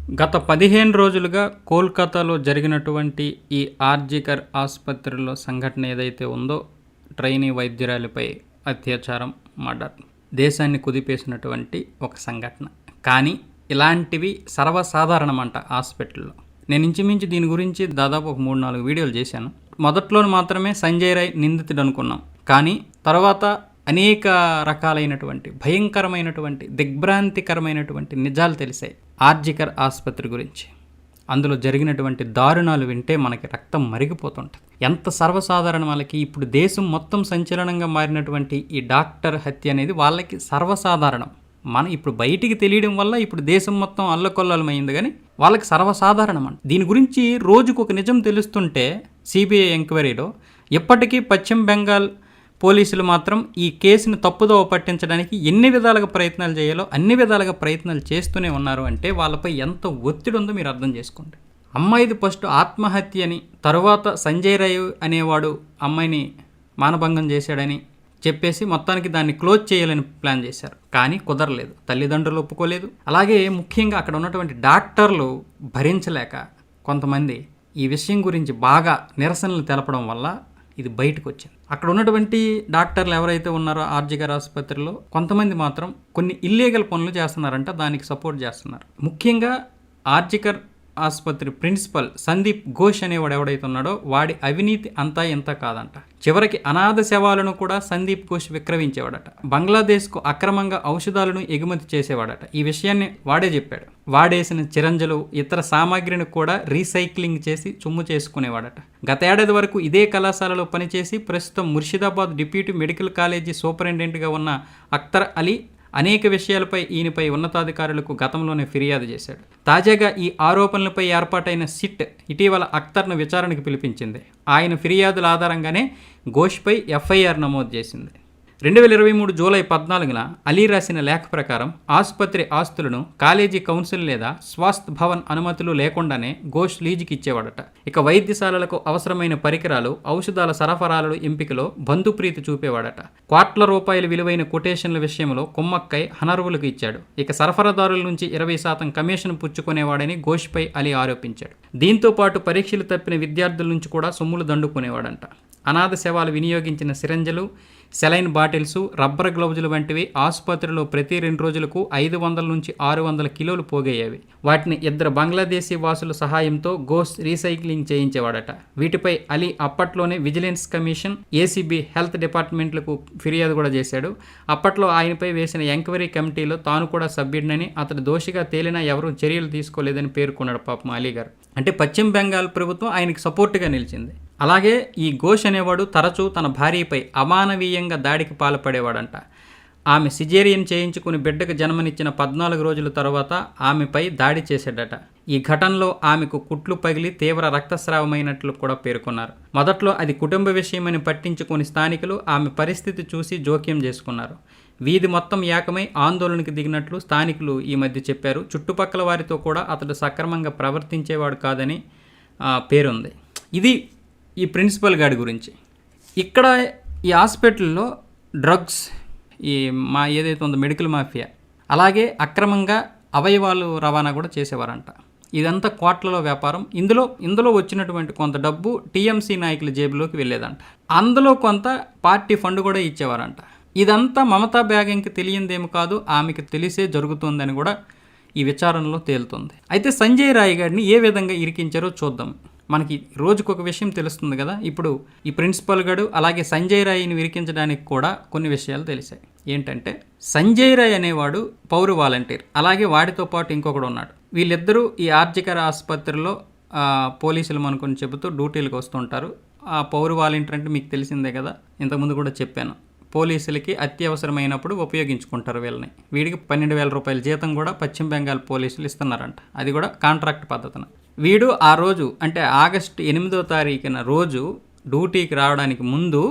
గత 15 రోజులుగా కోల్కతాలో జరిగినటువంటి ఈ ఆర్జికర్ ఆసుపత్రిలో సంఘటన ఏదైతే ఉందో, ట్రైనీ వైద్యురాలిపై అత్యాచారం, మర్డర్ దేశాన్ని కుదిపేసినటువంటి ఒక సంఘటన. కానీ ఇలాంటివి సర్వసాధారణమంట హాస్పిటల్లో. నేను ఇంచుమించు దీని గురించి దాదాపు ఒక 3-4 వీడియోలు చేశాను. మొదట్లో మాత్రమే సంజయ్ రాయ్ నిందితుడు అనుకున్నాం. కానీ తర్వాత అనేక రకాలైనటువంటి భయంకరమైనటువంటి దిగ్భ్రాంతికరమైనటువంటి నిజాలు తెలిసాయి ఆర్జికర్ ఆసుపత్రి గురించి. అందులో జరిగినటువంటి దారుణాలు వింటే మనకి రక్తం మరిగిపోతుంటుంది. ఎంత సర్వసాధారణ వాళ్ళకి. ఇప్పుడు దేశం మొత్తం సంచలనంగా మారినటువంటి ఈ డాక్టర్ హత్య అనేది వాళ్ళకి సర్వసాధారణం. మన ఇప్పుడు బయటికి తెలియడం వల్ల ఇప్పుడు దేశం మొత్తం అల్లకొల్లలమైంది, కానీ వాళ్ళకి సర్వసాధారణం అంట. దీని గురించి రోజుకు ఒక నిజం తెలుస్తుంటే సిబిఐ ఎంక్వైరీలో ఇప్పటికీ పశ్చిమ బెంగాల్ పోలీసులు మాత్రం ఈ కేసును తప్పుదోవ పట్టించడానికి ఎన్ని విధాలుగా ప్రయత్నాలు చేయాలో అన్ని విధాలుగా ప్రయత్నాలు చేస్తూనే ఉన్నారు. అంటే వాళ్ళపై ఎంత ఒత్తిడి ఉందో మీరు అర్థం చేసుకోండి. అమ్మాయిది ఫస్ట్ ఆత్మహత్య అని, తరువాత సంజయ్ రాయ్ అనేవాడు అమ్మాయిని మానభంగం చేశాడని చెప్పేసి మొత్తానికి దాన్ని క్లోజ్ చేయాలని ప్లాన్ చేశారు. కానీ కుదరలేదు, తల్లిదండ్రులు ఒప్పుకోలేదు. అలాగే ముఖ్యంగా అక్కడ ఉన్నటువంటి డాక్టర్లు భరించలేక కొంతమంది ఈ విషయం గురించి బాగా నిరసనలు తెలపడం వల్ల ఇది బయటకు వచ్చింది. అక్కడ ఉన్నటువంటి డాక్టర్లు ఎవరైతే ఉన్నారో ఆర్జికర్ ఆసుపత్రిలో కొంతమంది మాత్రం కొన్ని ఇల్లీగల్ పనులు చేస్తున్నారంట, దానికి సపోర్ట్ చేస్తున్నారు. ముఖ్యంగా ఆర్జికర్ ఆసుపత్రి ప్రిన్సిపల్ సందీప్ ఘోష్ అనేవాడు ఎవడైతే ఉన్నాడో వాడి అవినీతి అంతా ఇంత కాదంట. చివరికి అనాథ శవాలను కూడా సందీప్ ఘోష్ విక్రయించేవాడట. బంగ్లాదేశ్కు అక్రమంగా ఔషధాలను ఎగుమతి చేసేవాడట. ఈ విషయాన్ని వాడే చెప్పాడు. వాడేసిన చిరంజలు ఇతర సామాగ్రిని కూడా రీసైక్లింగ్ చేసి చుమ్ము చేసుకునేవాడట. గత ఏడాది వరకు ఇదే కళాశాలలో పనిచేసి ప్రస్తుతం ముర్షిదాబాద్ డిప్యూటీ మెడికల్ కాలేజీ సూపరింటెండెంట్గా ఉన్న అఖ్తర్ అలీ అనేక విషయాలపై ఈయనపై ఉన్నతాధికారులకు గతంలోనే ఫిర్యాదు చేశాడు. తాజాగా ఈ ఆరోపణలపై ఏర్పాటైన సిట్ ఇటీవల అఖ్తర్ను విచారణకు పిలిపించింది. ఆయన ఫిర్యాదుల ఆధారంగానే ఘోష్పై ఎఫ్ఐఆర్ నమోదు చేసింది. 2023 జూలై 14న అలీ రాసిన లేఖ ప్రకారం ఆసుపత్రి ఆస్తులను కాలేజీ కౌన్సిల్ లేదా స్వాస్థ్ భవన్ అనుమతులు లేకుండానే ఘోష్ లీజుకి ఇచ్చేవాడట. ఇక వైద్యశాలలకు అవసరమైన పరికరాలు, ఔషధాల సరఫరాల ఎంపికలో బంధుప్రీతి చూపేవాడట. కోట్ల రూపాయల విలువైన కొటేషన్ల విషయంలో కుమ్మక్కై హనర్వులకు ఇచ్చాడు. ఇక సరఫరాదారుల నుంచి 20% కమిషన్ పుచ్చుకునేవాడని ఘోష్పై అలీ ఆరోపించాడు. దీంతో పాటు పరీక్షలు తప్పిన విద్యార్థుల నుంచి కూడా సొమ్ములు దండుకునేవాడంట. అనాథ శవాలు వినియోగించిన సిరంజలు, సెలైన్ బాటిల్స్, రబ్బర్ గ్లౌజులు వంటివి ఆసుపత్రిలో ప్రతి 2 రోజులకు 500 నుంచి 600 కిలోలు పోగయ్యేవి. వాటిని 2 బంగ్లాదేశీ వాసుల సహాయంతో ఘోష్ రీసైక్లింగ్ చేయించేవాడట. వీటిపై అలీ అప్పట్లోనే విజిలెన్స్ కమిషన్, ఏసీబీ, హెల్త్ డిపార్ట్మెంట్లకు ఫిర్యాదు కూడా చేశాడు. అప్పట్లో ఆయనపై వేసిన ఎంక్వైరీ కమిటీలో తాను కూడా సభ్యుడినని, అతడు దోషిగా తేలినా ఎవరూ చర్యలు తీసుకోలేదని పేర్కొన్నాడు పాపం అలీ గారు. అంటే పశ్చిమ బెంగాల్ ప్రభుత్వం ఆయనకి సపోర్టుగా నిలిచింది. అలాగే ఈ ఘోష్ అనేవాడు తరచూ తన భార్యపై అమానవీయంగా దాడికి పాల్పడేవాడంట. ఆమె సిజేరియన్ చేయించుకుని బిడ్డకు జన్మనిచ్చిన 14 రోజుల తర్వాత ఆమెపై దాడి చేశాడట. ఈ ఘటనలో ఆమెకు కుట్లు పగిలి తీవ్ర రక్తస్రావమైనట్లు కూడా పేర్కొన్నారు. మొదట్లో అది కుటుంబ విషయమని పట్టించుకుని స్థానికులు ఆమె పరిస్థితి చూసి జోక్యం చేసుకున్నారు. వీధి మొత్తం ఏకమై ఆందోళనకు దిగినట్లు స్థానికులు ఈ మధ్య చెప్పారు. చుట్టుపక్కల వారితో కూడా అతడు సక్రమంగా ప్రవర్తించేవాడు కాదని పేరుంది. ఇది ఈ ప్రిన్సిపల్ గాడి గురించి. ఇక్కడ ఈ హాస్పిటల్లో డ్రగ్స్, ఈ ఏదైతే ఉందో మెడికల్ మాఫియా, అలాగే అక్రమంగా అవయవాలు రవాణా కూడా చేసేవారంట. ఇదంతా కోట్లలో వ్యాపారం. ఇందులో వచ్చినటువంటి కొంత డబ్బు టీఎంసీ నాయకుల జేబులోకి వెళ్ళేదంట. అందులో కొంత పార్టీ ఫండ్ కూడా ఇచ్చేవారంట. ఇదంతా మమతా బ్యాగంకి తెలియందేమో కాదు, ఆమెకు తెలిసే జరుగుతుందని కూడా ఈ విచారణలో తేలుతుంది. అయితే సంజయ్ రాయ్ గారిని ఏ విధంగా ఇరికించారో చూద్దాం. మనకి రోజుకొక విషయం తెలుస్తుంది కదా. ఇప్పుడు ఈ ప్రిన్సిపల్ గడు అలాగే సంజయ్ రాయ్ని విరికించడానికి కూడా కొన్ని విషయాలు తెలిసాయి. ఏంటంటే సంజయ్ రాయ్ అనేవాడు పౌర వాలంటీర్, అలాగే వాడితో పాటు ఇంకొకడు ఉన్నాడు. వీళ్ళిద్దరూ ఈ ఆర్జికర్ ఆసుపత్రిలో పోలీసులు అనుకుని చెబుతూ డ్యూటీలకు వస్తుంటారు. ఆ పౌర వాలంటీర్ అంటే మీకు తెలిసిందే కదా, ఇంతకుముందు కూడా చెప్పాను. పోలీసులకి అత్యవసరమైనప్పుడు ఉపయోగించుకుంటారు వీళ్ళని. వీడికి 12,000 రూపాయల జీతం కూడా పశ్చిమ బెంగాల్ పోలీసులు ఇస్తున్నారంట. అది కూడా కాంట్రాక్ట్ పద్ధతిన. వీడు ఆ రోజు అంటే ఆగస్టు 8వ తారీఖున రోజు డ్యూటీకి రావడానికి ముందు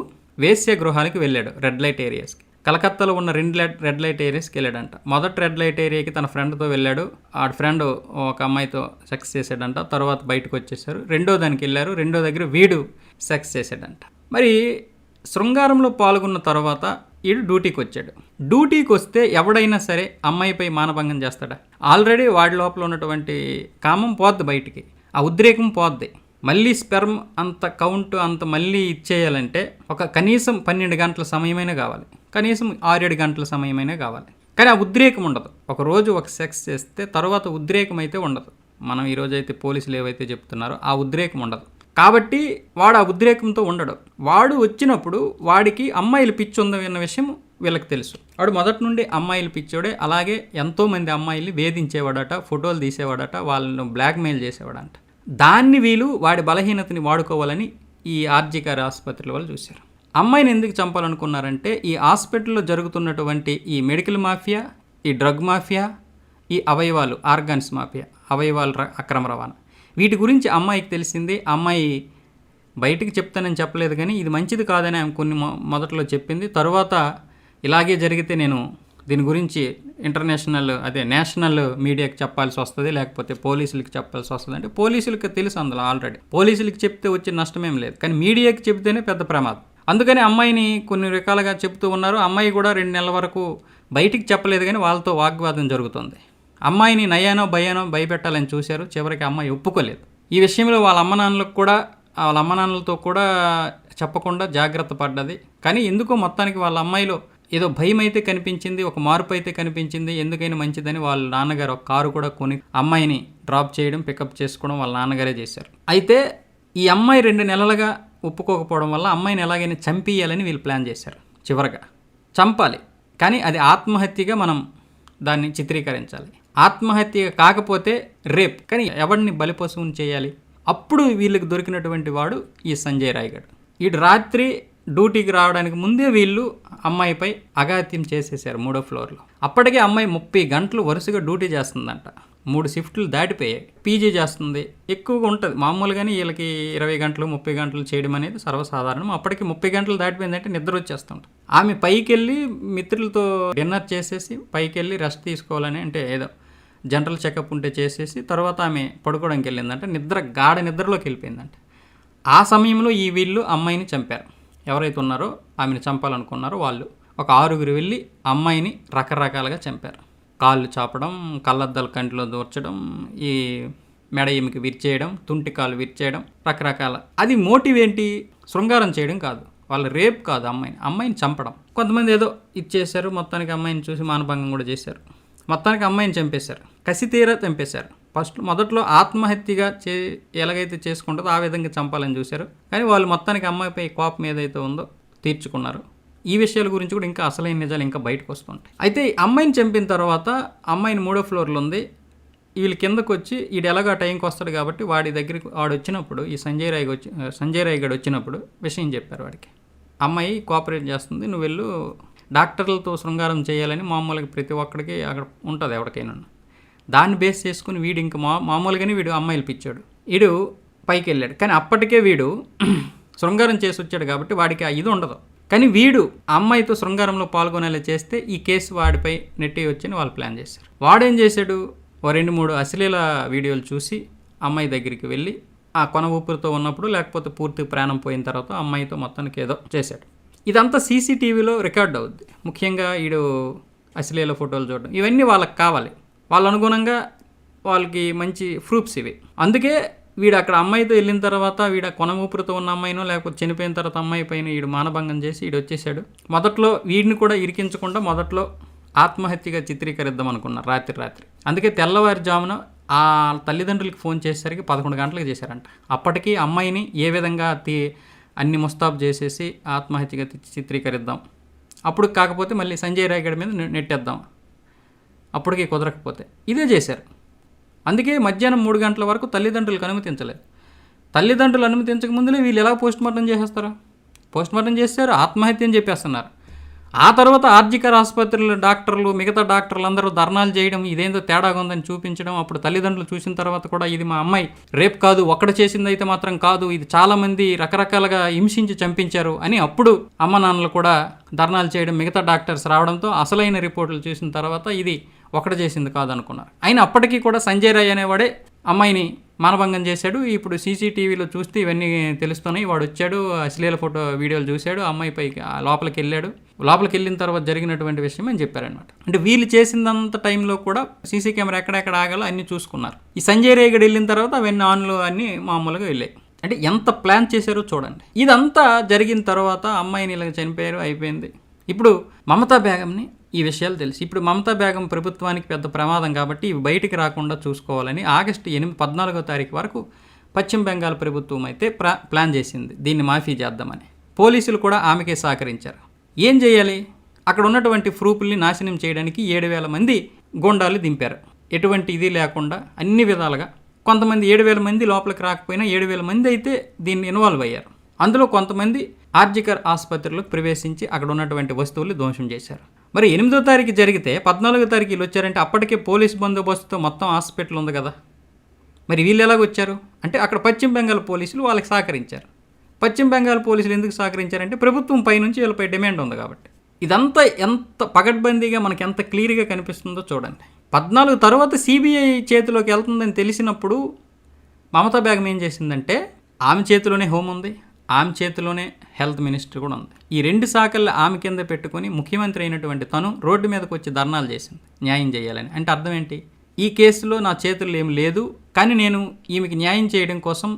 వేశ్య గృహాలకు వెళ్ళాడు, రెడ్ లైట్ ఏరియాస్కి. కలకత్తాలో ఉన్న 2 రెడ్ లైట్ ఏరియాస్కి వెళ్ళాడంట. మొదటి రెడ్ లైట్ ఏరియాకి తన ఫ్రెండ్తో వెళ్ళాడు. ఆ ఫ్రెండ్ ఒక అమ్మాయితో సెక్స్ చేశాడంట. తర్వాత బయటకు వచ్చేసారు. రెండో దానికి వెళ్ళారు. రెండో దగ్గర వీడు సెక్స్ చేశాడంట. మరి శృంగారంలో పాల్గొన్న తర్వాత ఈడు డ్యూటీకి వచ్చాడు. డ్యూటీకి వస్తే ఎవడైనా సరే అమ్మాయిపై మానభంగం చేస్తాడా? ఆల్రెడీ వాడి లోపల ఉన్నటువంటి కామం పోద్ది బయటికి, ఆ ఉద్రేకం పోద్ది. మళ్ళీ స్పెర్మ్ అంత కౌంట్ అంత మళ్ళీ ఇచ్చేయాలంటే ఒక కనీసం 12 గంటల సమయమైనా కావాలి, కనీసం 6-7 గంటల సమయమైనా కావాలి. కానీ ఆ ఉద్రేకం ఉండదు. ఒక రోజు ఒక సెక్స్ చేస్తే తర్వాత ఉద్రేకం అయితే ఉండదు. మనం ఈరోజు అయితే పోలీసులు ఏవైతే చెప్తున్నారో ఆ ఉద్రేకం ఉండదు. కాబట్టి వాడు ఆ ఉద్రేకంతో ఉండడు. వాడు వచ్చినప్పుడు వాడికి అమ్మాయిలు పిచ్చి ఉంది అన్న విషయం వీళ్ళకి తెలుసు. వాడు మొదటి నుండి అమ్మాయిలు పిచ్చోడే. అలాగే ఎంతోమంది అమ్మాయిల్ని వేధించేవాడట, ఫోటోలు తీసేవాడట, వాళ్ళను బ్లాక్మెయిల్ చేసేవాడంట. దాన్ని వీళ్ళు వాడి బలహీనతని వాడుకోవాలని ఈ ఆర్జికర్ ఆసుపత్రుల వాళ్ళు చూశారు. అమ్మాయిని ఎందుకు చంపాలనుకున్నారంటే ఈ హాస్పిటల్లో జరుగుతున్నటువంటి ఈ మెడికల్ మాఫియా, ఈ డ్రగ్ మాఫియా, ఈ అవయవాలు ఆర్గాన్స్ మాఫియా, అవయవాల అక్రమ రవాణా, వీటి గురించి అమ్మాయికి తెలిసింది. అమ్మాయి బయటికి చెప్తానని చెప్పలేదు, కానీ ఇది మంచిది కాదని ఆమె కొన్ని మొదట్లో చెప్పింది. తర్వాత ఇలాగే జరిగితే నేను దీని గురించి నేషనల్ మీడియాకి చెప్పాల్సి వస్తుంది, లేకపోతే పోలీసులకి చెప్పాల్సి వస్తుంది అంటే పోలీసులకి తెలుసు అందులో ఆల్రెడీ. పోలీసులకి చెప్తే వచ్చే నష్టమేం లేదు, కానీ మీడియాకి చెప్తేనే పెద్ద ప్రమాదం. అందుకని అమ్మాయిని కొన్ని రకాలుగా చెప్తూ ఉన్నారు. అమ్మాయి కూడా 2 నెలల వరకు బయటికి చెప్పలేదు, కానీ వాళ్ళతో వాగ్వాదం జరుగుతుంది. అమ్మాయిని నయానో భయానో భయపెట్టాలని చూశారు. చివరికి అమ్మాయి ఒప్పుకోలేదు. ఈ విషయంలో వాళ్ళ అమ్మనాన్నలతో కూడా చెప్పకుండా జాగ్రత్త పడ్డది. కానీ ఎందుకో మొత్తానికి వాళ్ళ అమ్మాయిలో ఏదో భయం అయితే కనిపించింది, ఒక మార్పు అయితే కనిపించింది. ఎందుకైనా మంచిదని వాళ్ళ నాన్నగారు ఒక కారు కూడా కొని అమ్మాయిని డ్రాప్ చేయడం, పికప్ చేసుకోవడం వాళ్ళ నాన్నగారే చేశారు. అయితే ఈ అమ్మాయి 2 నెలలుగా ఒప్పుకోకపోవడం వల్ల అమ్మాయిని ఎలాగైనా చంపేయాలని వీళ్ళు ప్లాన్ చేశారు. చివరగా చంపాలి, కానీ అది ఆత్మహత్యగా మనం దాన్ని చిత్రీకరించాలి. ఆత్మహత్య కాకపోతే రేప్, కానీ ఎవరిని బలిపశువుని చేయాలి? అప్పుడు వీళ్ళకి దొరికినటువంటి వాడు ఈ సంజయ్ రాయ్గఢ్. వీడు రాత్రి డ్యూటీకి రావడానికి ముందే వీళ్ళు అమ్మాయిపై అఘాత్యం చేసేసారు 3వ ఫ్లోర్లో. అప్పటికే అమ్మాయి 30 గంటలు వరుసగా డ్యూటీ చేస్తుందంట. 3 షిఫ్ట్లు దాటిపోయాయి. పీజీ చేస్తుంది, ఎక్కువగా ఉంటుంది. మామూలుగానే వీళ్ళకి 20 గంటలు 30 గంటలు చేయడం అనేది సర్వసాధారణం. అప్పటికి 30 గంటలు దాటిపోయిందంటే నిద్ర వచ్చేస్తుంట. ఆమె పైకి వెళ్ళి మిత్రులతో డిన్నర్ చేసేసి పైకి వెళ్ళి రెస్ట్ తీసుకోవాలని, అంటే ఏదో జనరల్ చెకప్ ఉంటే చేసేసి తర్వాత ఆమె పడుకోవడానికి వెళ్ళిందంట. గాఢ నిద్రలోకి వెళ్ళిపోయిందంట. ఆ సమయంలో ఈ వీళ్ళు అమ్మాయిని చంపారు. ఎవరైతే ఉన్నారో ఆమెను చంపాలనుకున్నారో వాళ్ళు ఒక 6గురు వెళ్ళి అమ్మాయిని రకరకాలుగా చంపారు. కాళ్ళు చాపడం, కళ్ళద్దాలు కంటిలో దూర్చడం, ఈ మెడ ఎముక విరిచేయడం, తుంటి కాలు విరిచేయడం, రకరకాల. అది మోటివ్ ఏంటి? శృంగారం చేయడం కాదు, వాళ్ళ రేప్ కాదు, అమ్మాయిని చంపడం. కొంతమంది ఏదో ఇచ్చేశారు, మొత్తానికి అమ్మాయిని చూసి మానభంగం కూడా చేశారు. మొత్తానికి అమ్మాయిని చంపేశారు, కసి తీరా చంపేశారు. మొదట్లో ఆత్మహత్యగా ఎలాగైతే చేసుకుంటుందో ఆ విధంగా చంపాలని చూశారు. కానీ వాళ్ళు మొత్తానికి అమ్మాయిపై కోపం ఏదైతే ఉందో తీర్చుకున్నారు. ఈ విషయాల గురించి కూడా ఇంకా అసలైన నిజాలు ఇంకా బయటకు వస్తుంటాయి. అయితే అమ్మాయిని చంపిన తర్వాత అమ్మాయిని 3వ ఫ్లోర్లో ఉంది. వీళ్ళు కిందకు వచ్చి వీడు ఎలాగో ఆ టైంకి వస్తాడు కాబట్టి వాడి దగ్గరికి వాడు వచ్చినప్పుడు, ఈ సంజయ్ రాయ్గఢ్ వచ్చినప్పుడు విషయం చెప్పారు వాడికి. అమ్మాయి కోఆపరేట్ చేస్తుంది, నువ్వు వెళ్ళు, డాక్టర్లతో శృంగారం చేయాలని మామూలుగా ప్రతి ఒక్కడికి అక్కడ ఉంటుంది ఎవరికైనా. దాన్ని బేస్ చేసుకుని వీడు ఇంకా మామూలుగానే వీడు అమ్మాయిలు పిచ్చాడు. వీడు పైకి వెళ్ళాడు, కానీ అప్పటికే వీడు శృంగారం చేసి వచ్చాడు కాబట్టి వాడికి ఇది ఉండదు. కానీ వీడు అమ్మాయితో శృంగారంలో పాల్గొనేలా చేస్తే ఈ కేసు వాడిపై నెట్టి వచ్చని వాళ్ళు ప్లాన్ చేశారు. వాడేం చేశాడు, 2-3 అశ్లీల వీడియోలు చూసి అమ్మాయి దగ్గరికి వెళ్ళి ఆ కొన ఊపిరితో ఉన్నప్పుడు, లేకపోతే పూర్తి ప్రాణం పోయిన తర్వాత అమ్మాయితో మొత్తానికి ఏదో చేశాడు. ఇదంతా సీసీటీవీలో రికార్డ్ అవుద్ది. ముఖ్యంగా వీడు అశ్లీల ఫోటోలు చూడడం, ఇవన్నీ వాళ్ళకి కావాలి. వాళ్ళ అనుగుణంగా వాళ్ళకి మంచి ప్రూఫ్స్ ఇవి. అందుకే వీడు అక్కడ అమ్మాయితో వెళ్ళిన తర్వాత వీడు కొన ఊపిరితో ఉన్న అమ్మాయినో లేకపోతే చనిపోయిన తర్వాత అమ్మాయి పైన వీడు మానభంగం చేసి వీడు వచ్చేసాడు. మొదట్లో వీడిని కూడా ఇరికించకుండా మొదట్లో ఆత్మహత్యగా చిత్రీకరిద్దాం అనుకున్నారు రాత్రి. అందుకే తెల్లవారుజామున ఆ తల్లిదండ్రులకి ఫోన్ చేసేసరికి 11 గంటలకు చేశారంట. అప్పటికి అమ్మాయిని ఏ విధంగా అన్ని ముస్తాబు చేసేసి ఆత్మహత్యగా చిత్రీకరిద్దాం, అప్పుడు కాకపోతే మళ్ళీ సంజయ్ రాయ్గఢ్ మీద నెట్టేద్దాం, అప్పటికి కుదరకపోతే ఇదే చేశారు. అందుకే మధ్యాహ్నం 3 గంటల వరకు తల్లిదండ్రులకు అనుమతించలేదు. తల్లిదండ్రులు అనుమతించక ముందులే వీళ్ళు ఎలా పోస్ట్మార్టం చేసేస్తారు? పోస్ట్మార్టం చేశారు, ఆత్మహత్య అని చెప్పేస్తున్నారు. ఆ తర్వాత ఆర్జికర్ ఆసుపత్రుల డాక్టర్లు, మిగతా డాక్టర్లు అందరూ ధర్నాలు చేయడం, ఇదేందో తేడాగా ఉందని చూపించడం. అప్పుడు తల్లిదండ్రులు చూసిన తర్వాత కూడా ఇది మా అమ్మాయి రేప్ కాదు, ఒక్కడ చేసింది అయితే మాత్రం కాదు, ఇది చాలామంది రకరకాలుగా హింసించి చంపించారు అని అప్పుడు అమ్మ నాన్నలు కూడా ధర్నాలు చేయడం, మిగతా డాక్టర్స్ రావడంతో అసలైన రిపోర్టులు చూసిన తర్వాత ఇది ఒకటి చేసింది కాదనుకున్నారు. అయినా అప్పటికీ కూడా సంజయ్ రాయ్ అనేవాడే అమ్మాయిని మానభంగం చేశాడు. ఇప్పుడు సీసీటీవీలో చూస్తే ఇవన్నీ తెలుస్తున్నాయి. వాడు వచ్చాడు, అశ్లీల వీడియోలు చూశాడు, అమ్మాయి పైకి లోపలికి వెళ్ళాడు. లోపలికి వెళ్ళిన తర్వాత జరిగినటువంటి విషయం అని చెప్పారనమాట. అంటే వీళ్ళు చేసినంత టైంలో కూడా సీసీ కెమెరా ఎక్కడెక్కడ ఆగాలో అన్నీ చూసుకున్నారు. ఈ సంజయ్ రేగడ్ వెళ్ళిన తర్వాత అవన్నీ ఆన్లో అన్నీ మామూలుగా వెళ్ళాయి. అంటే ఎంత ప్లాన్ చేశారో చూడండి. ఇదంతా జరిగిన తర్వాత అమ్మాయిని ఇలా చనిపోయారు, అయిపోయింది. ఇప్పుడు మమతా బేగంని ఈ విషయాలు తెలుసు. ఇప్పుడు మమతా బేగం ప్రభుత్వానికి పెద్ద ప్రమాదం కాబట్టి ఇవి బయటికి రాకుండా చూసుకోవాలని ఆగస్టు 14వ తారీఖు వరకు పశ్చిమ బెంగాల్ ప్రభుత్వం అయితే ప్లాన్ చేసింది దీన్ని మాఫీ చేద్దామని. పోలీసులు కూడా ఆమెకే సహకరించారు. ఏం చేయాలి? అక్కడ ఉన్నటువంటి ప్రూఫ్ల్ని నాశనం చేయడానికి 7,000 మంది గోండాలు దింపారు. ఎటువంటి ఇది లేకుండా అన్ని విధాలుగా. కొంతమంది 7,000 మంది లోపలికి రాకపోయినా 7,000 మంది అయితే దీన్ని ఇన్వాల్వ్ అయ్యారు. అందులో కొంతమంది ఆర్జికర్ ఆసుపత్రిలోకి ప్రవేశించి అక్కడ ఉన్నటువంటి వస్తువులు ధ్వంసం చేశారు. మరి 8వ తారీఖు జరిగితే 14వ తారీఖు వీళ్ళు వచ్చారంటే అప్పటికే పోలీస్ బందోబస్తుతో మొత్తం హాస్పిటల్ ఉంది కదా. మరి వీళ్ళు ఎలాగ వచ్చారు అంటే అక్కడ పశ్చిమ బెంగాల్ పోలీసులు వాళ్ళకి సహకరించారు. పశ్చిమ బెంగాల్ పోలీసులు ఎందుకు సహకరించారంటే ప్రభుత్వం పైనుంచి వీళ్ళపై డిమాండ్ ఉంది కాబట్టి. ఇదంతా ఎంత పగడ్బందీగా మనకి ఎంత క్లియర్గా కనిపిస్తుందో చూడండి. 14 తర్వాత సిబిఐ చేతిలోకి వెళ్తుందని తెలిసినప్పుడు మమతా బేగం ఏం చేసిందంటే ఆమె చేతిలోనే హోమ్ ఉంది, ఆమె చేతిలోనే హెల్త్ మినిస్టర్ కూడా ఉంది. ఈ 2 శాఖలు ఆమె కింద పెట్టుకొని ముఖ్యమంత్రి అయినటువంటి తను రోడ్డు మీదకి వచ్చి ధర్నాలు చేసింది న్యాయం చేయాలని. అంటే అర్థం ఏంటి? ఈ కేసులో నా చేతుల్లో ఏం లేదు, కానీ నేను ఈమెకి న్యాయం చేయడం కోసం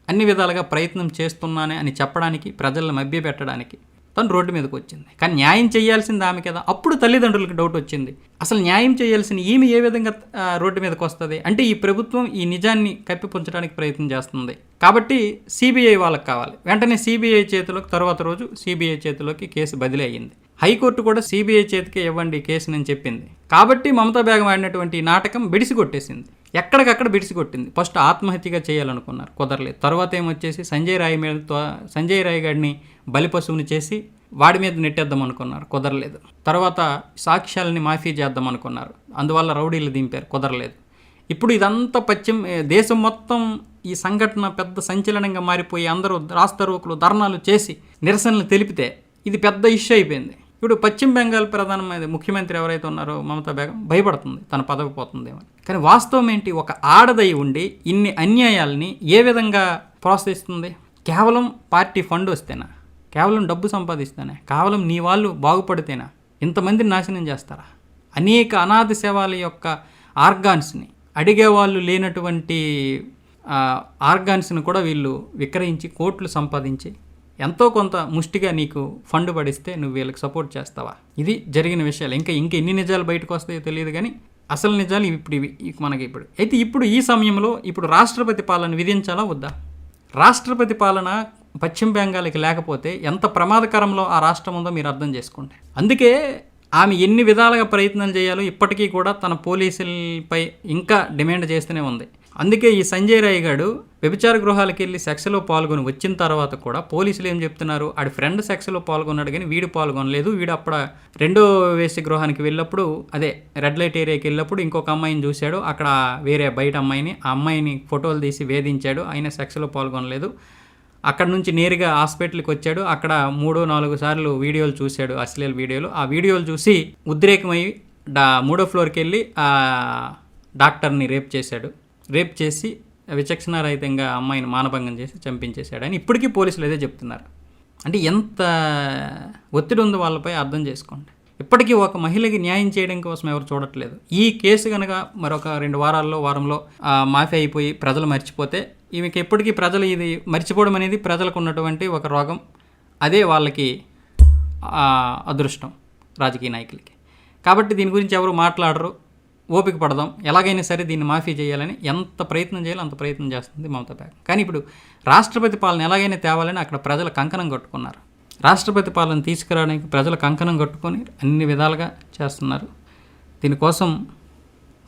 అన్ని విధాలుగా ప్రయత్నం చేస్తున్నానే అని చెప్పడానికి, ప్రజలను మభ్యపెట్టడానికి తను రోడ్డు మీదకి వచ్చింది. కానీ న్యాయం చేయాల్సింది ఆమె కదా. అప్పుడు తల్లిదండ్రులకు డౌట్ వచ్చింది, అసలు న్యాయం చేయాల్సిన ఈమె ఏ విధంగా రోడ్డు మీదకి వస్తుంది అంటే ఈ ప్రభుత్వం ఈ నిజాన్ని కప్పిపుంచడానికి ప్రయత్నం చేస్తుంది కాబట్టి సిబిఐ వాళ్ళకి కావాలి. వెంటనే సిబిఐ చేతిలోకి తర్వాత రోజు సిబిఐ చేతిలోకి కేసు బదిలీ అయ్యింది. హైకోర్టు కూడా సిబిఐ చేతికే ఇవ్వండి కేసునని చెప్పింది. కాబట్టి మమతా బేగం ఆడినటువంటి ఈ నాటకం బిడిసి కొట్టేసింది. ఎక్కడికక్కడ బిడిసి కొట్టింది. ఫస్ట్ ఆత్మహత్యగా చేయాలనుకున్నారు, కుదరలేదు. తర్వాత ఏమొచ్చేసి సంజయ్ రాయ్ గారిని బలిపశువుని చేసి వాడి మీద నెట్టేద్దాం అనుకున్నారు, కుదరలేదు. తర్వాత సాక్ష్యాలని మాఫీ చేద్దాం అనుకున్నారు, అందువల్ల రౌడీలు దింపారు, కుదరలేదు. ఇప్పుడు ఇదంతా దేశం మొత్తం ఈ సంఘటన పెద్ద సంచలనంగా మారిపోయి అందరూ రాస్తారోకులు ధర్నాలు చేసి నిరసనలు తెలిపితే ఇది పెద్ద ఇష్యూ అయిపోయింది. ఇప్పుడు పశ్చిమ బెంగాల్ ముఖ్యమంత్రి ఎవరైతే ఉన్నారో మమతా బేగం భయపడుతుంది తన పదవి పోతుందేమో. కానీ వాస్తవం ఏంటి? ఒక ఆడదై ఉండి ఇన్ని అన్యాయాలని ఏ విధంగా ప్రోత్సహిస్తుంది? కేవలం పార్టీ ఫండ్ వస్తేనా? కేవలం డబ్బు సంపాదిస్తేనే? కేవలం నీ వాళ్ళు బాగుపడితేనా ఇంతమందిని నాశనం చేస్తారా? అనేక అనాథ సేవల యొక్క ఆర్గాన్స్ని, అడిగేవాళ్ళు లేనటువంటి ఆర్గాన్స్ని కూడా వీళ్ళు విక్రయించి కోట్లు సంపాదించి ఎంతో కొంత ముష్టిగా నీకు ఫండ్ పడిస్తే నువ్వు వీళ్ళకి సపోర్ట్ చేస్తావా? ఇది జరిగిన విషయాలు. ఇంకా ఎన్ని నిజాలు బయటకు వస్తాయో తెలియదు, కానీ అసలు నిజాలు ఇవి మనకి ఇప్పుడు. అయితే ఇప్పుడు ఈ సమయంలో ఇప్పుడు రాష్ట్రపతి పాలన విధించాలా వద్దా? రాష్ట్రపతి పాలన పశ్చిమ బెంగాల్కి లేకపోతే ఎంత ప్రమాదకరంలో ఆ రాష్ట్రం ఉందో మీరు అర్థం చేసుకోండి. అందుకే ఆమె ఎన్ని విధాలుగా ప్రయత్నాలు చేయాలో ఇప్పటికీ కూడా తన పోలీసులపై ఇంకా డిమాండ్ చేస్తూనే ఉంది. అందుకే ఈ సంజయ్ రాయ్ గారు వ్యభిచార గృహాలకు వెళ్ళి సెక్స్లో పాల్గొని వచ్చిన తర్వాత కూడా పోలీసులు ఏం చెప్తున్నారు? ఆడి ఫ్రెండ్ సెక్స్లో పాల్గొన్నాడు కానీ వీడు పాల్గొనలేదు. వీడు అప్పుడు 2వ వేశ్య గృహానికి వెళ్ళినప్పుడు, అదే రెడ్ లైట్ ఏరియాకి వెళ్ళినప్పుడు ఇంకొక అమ్మాయిని చూశాడు. అక్కడ వేరే బయట అమ్మాయిని, ఆ అమ్మాయిని ఫోటోలు తీసి వేధించాడు. ఆయన సెక్స్లో పాల్గొనలేదు. అక్కడ నుంచి నేరుగా హాస్పిటల్కి వచ్చాడు. అక్కడ 3-4 సార్లు వీడియోలు చూశాడు, అశ్లీల వీడియోలు. ఆ వీడియోలు చూసి ఉద్రేకమై 3వ ఫ్లోర్కి వెళ్ళి ఆ డాక్టర్ని రేప్ చేసి విచక్షణారహితంగా అమ్మాయిని మానభంగం చేసి చంపించేశాడని ఇప్పటికీ పోలీసులు అదే చెప్తున్నారు. అంటే ఎంత ఒత్తిడి ఉందో వాళ్ళపై అర్థం చేసుకోండి. ఇప్పటికీ ఒక మహిళకి న్యాయం చేయడం కోసం ఎవరు చూడట్లేదు. ఈ కేసు కనుక మరొక 2 వారంలో మాఫీ అయిపోయి ప్రజలు మర్చిపోతే, ఈమెకి ఎప్పటికీ ప్రజలు ఇది మర్చిపోవడం అనేది ప్రజలకు ఉన్నటువంటి ఒక రోగం. అదే వాళ్ళకి అదృష్టం రాజకీయ నాయకులకి. కాబట్టి దీని గురించి ఎవరు మాట్లాడరు. ఓపిక పడదాం, ఎలాగైనా సరే దీన్ని మాఫీ చేయాలని ఎంత ప్రయత్నం చేయాలో అంత ప్రయత్నం చేస్తుంది మమతా బేగం. కానీ ఇప్పుడు రాష్ట్రపతి పాలన ఎలాగైనా తేవాలని అక్కడ ప్రజలు కంకణం కట్టుకున్నారు. రాష్ట్రపతి పాలన తీసుకురావడానికి ప్రజలు కంకణం కట్టుకొని అన్ని విధాలుగా చేస్తున్నారు. దీనికోసం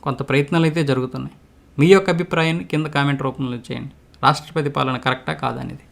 కొంత ప్రయత్నాలు అయితే జరుగుతున్నాయి. మీ యొక్క అభిప్రాయాన్ని కింద కామెంట్ రూపంలో చేయండి. రాష్ట్రపతి పాలన కరెక్టా కాదనేది.